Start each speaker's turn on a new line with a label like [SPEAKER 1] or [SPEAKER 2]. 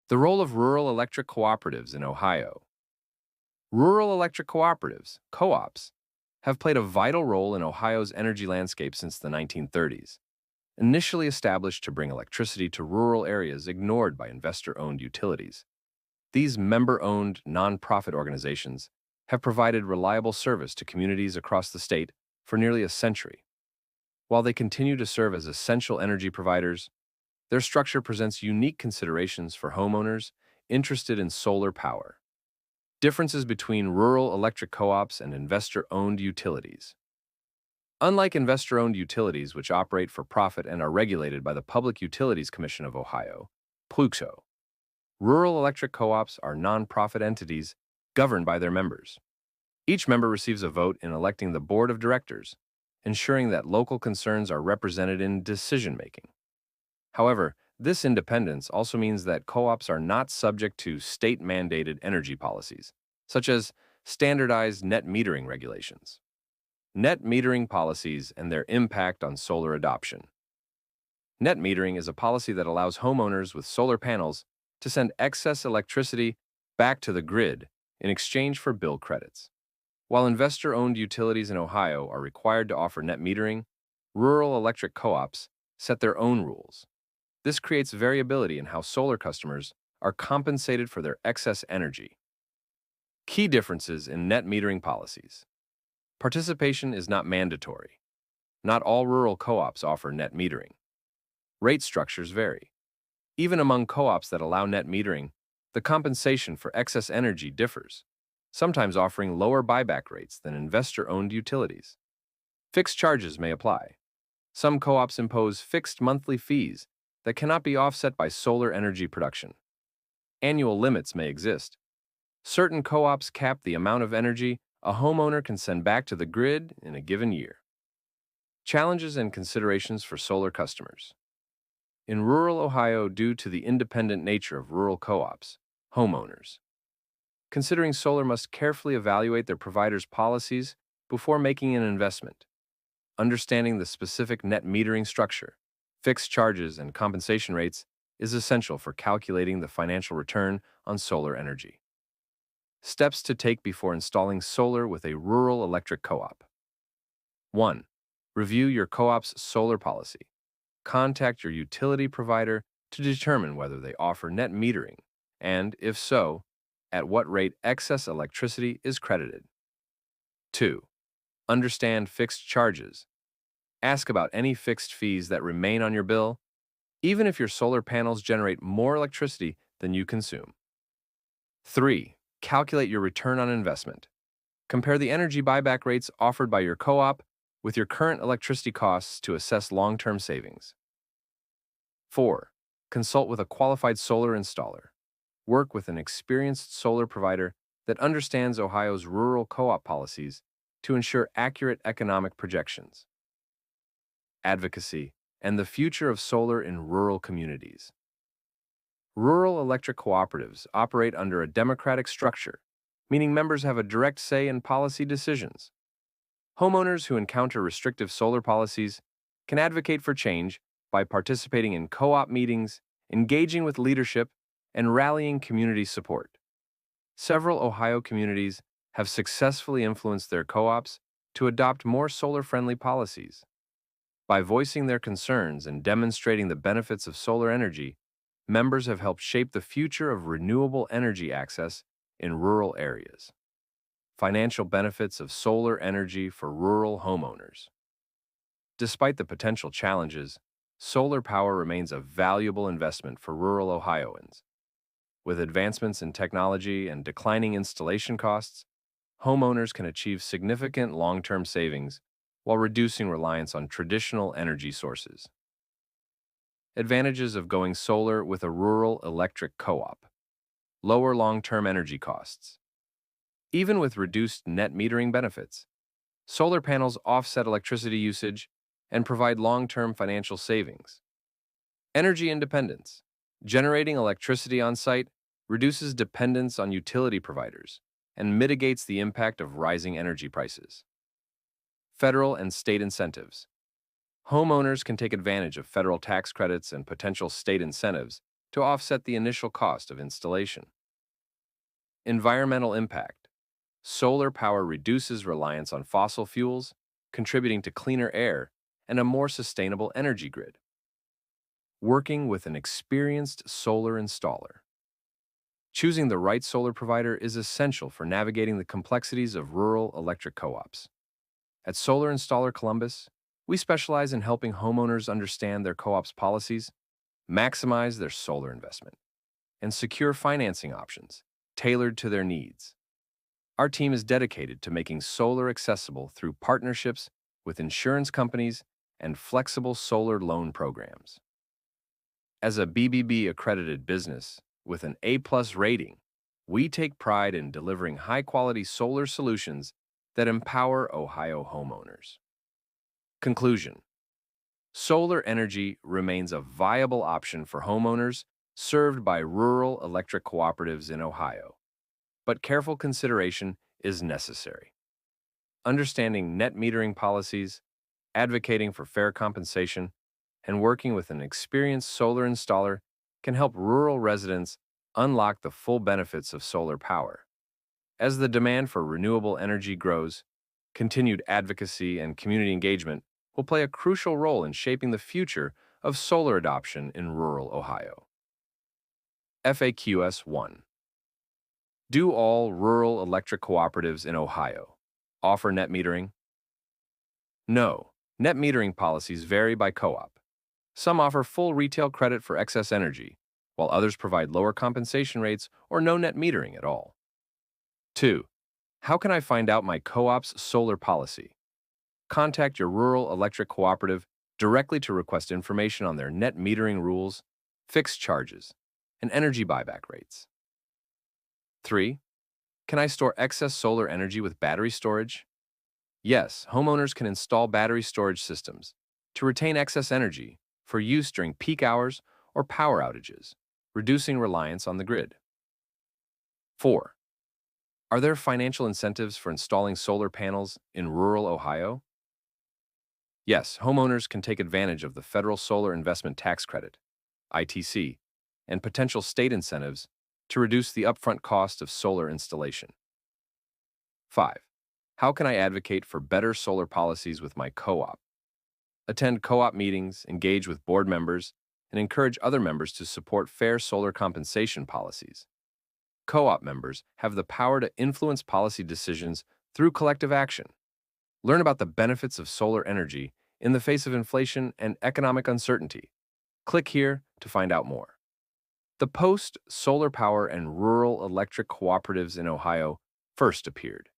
[SPEAKER 1] The role of rural electric cooperatives in Ohio. Rural electric cooperatives, co-ops, have played a vital role in Ohio's energy landscape since the 1930s. Initially established to bring electricity to rural areas ignored by investor-owned utilities, these member-owned nonprofit organizations have provided reliable service to communities across the state for nearly a century. While they continue to serve as essential energy providers, their structure presents unique considerations for homeowners interested in solar power. Differences between rural electric co-ops and investor-owned utilities. Unlike investor-owned utilities which operate for profit and are regulated by the Public Utilities Commission of Ohio, PUCO, rural electric co-ops are nonprofit entities governed by their members. Each member receives a vote in electing the board of directors, ensuring that local concerns are represented in decision-making. However, this independence also means that co-ops are not subject to state-mandated energy policies, such as standardized net metering regulations. Net metering policies and their impact on solar adoption. Net metering is a policy that allows homeowners with solar panels to send excess electricity back to the grid in exchange for bill credits. While investor-owned utilities in Ohio are required to offer net metering, rural electric co-ops set their own rules. This creates variability in how solar customers are compensated for their excess energy. Key differences in net metering policies. Participation is not mandatory. Not all rural co-ops offer net metering. Rate structures vary. Even among co-ops that allow net metering, the compensation for excess energy differs, sometimes offering lower buyback rates than investor-owned utilities. Fixed charges may apply. Some co-ops impose fixed monthly fees that cannot be offset by solar energy production. Annual limits may exist. Certain co-ops cap the amount of energy a homeowner can send back to the grid in a given year. Challenges and considerations for solar customers. In rural Ohio, due to the independent nature of rural co-ops, homeowners considering solar must carefully evaluate their provider's policies before making an investment. Understanding the specific net metering structure, fixed charges, and compensation rates is essential for calculating the financial return on solar energy. Steps to take before installing solar with a rural electric co-op. 1. Review your co-op's solar policy. Contact your utility provider to determine whether they offer net metering and, if so, at what rate excess electricity is credited. 2. Understand fixed charges. Ask about any fixed fees that remain on your bill, even if your solar panels generate more electricity than you consume. 3. Calculate your return on investment. Compare the energy buyback rates offered by your co-op with your current electricity costs to assess long-term savings. 4. Consult with a qualified solar installer. Work with an experienced solar provider that understands Ohio's rural co-op policies to ensure accurate economic projections. Advocacy and the future of solar in rural communities. Rural electric cooperatives operate under a democratic structure, meaning members have a direct say in policy decisions. Homeowners who encounter restrictive solar policies can advocate for change by participating in co-op meetings, engaging with leadership, and rallying community support. Several Ohio communities have successfully influenced their co-ops to adopt more solar-friendly policies. By voicing their concerns and demonstrating the benefits of solar energy, members have helped shape the future of renewable energy access in rural areas. Financial benefits of solar energy for rural homeowners. Despite the potential challenges, solar power remains a valuable investment for rural Ohioans. With advancements in technology and declining installation costs, homeowners can achieve significant long-term savings while reducing reliance on traditional energy sources. Advantages of going solar with a rural electric co-op. Lower long-term energy costs. Even with reduced net metering benefits, solar panels offset electricity usage and provide long-term financial savings. Energy independence. Generating electricity on-site reduces dependence on utility providers and mitigates the impact of rising energy prices. Federal and state incentives. Homeowners can take advantage of federal tax credits and potential state incentives to offset the initial cost of installation. Environmental impact. Solar power reduces reliance on fossil fuels, contributing to cleaner air and a more sustainable energy grid. Working with an experienced solar installer. Choosing the right solar provider is essential for navigating the complexities of rural electric co-ops. At Solar Installer Columbus, we specialize in helping homeowners understand their co-op's policies, maximize their solar investment, and secure financing options tailored to their needs. Our team is dedicated to making solar accessible through partnerships with insurance companies and flexible solar loan programs. As a BBB-accredited business with an A+ rating, we take pride in delivering high-quality solar solutions that empower Ohio homeowners. Conclusion: solar energy remains a viable option for homeowners served by rural electric cooperatives in Ohio, but careful consideration is necessary. Understanding net metering policies, advocating for fair compensation, and working with an experienced solar installer can help rural residents unlock the full benefits of solar power. As the demand for renewable energy grows, continued advocacy and community engagement will play a crucial role in shaping the future of solar adoption in rural Ohio. FAQs 1. Do all rural electric cooperatives in Ohio offer net metering? No. Net metering policies vary by co-op. Some offer full retail credit for excess energy, while others provide lower compensation rates or no net metering at all. 2. How can I find out my co-op's solar policy? Contact your rural electric cooperative directly to request information on their net metering rules, fixed charges, and energy buyback rates. 3. Can I store excess solar energy with battery storage? Yes, homeowners can install battery storage systems to retain excess energy for use during peak hours or power outages, reducing reliance on the grid. 4. Are there financial incentives for installing solar panels in rural Ohio? Yes, homeowners can take advantage of the Federal Solar Investment Tax Credit, ITC, and potential state incentives to reduce the upfront cost of solar installation. 5. How can I advocate for better solar policies with my co-op? Attend co-op meetings, engage with board members, and encourage other members to support fair solar compensation policies. Co-op members have the power to influence policy decisions through collective action. Learn about the benefits of solar energy in the face of inflation and economic uncertainty. Click here to find out more. The post Solar Power and Rural Electric Cooperatives in Ohio first appeared.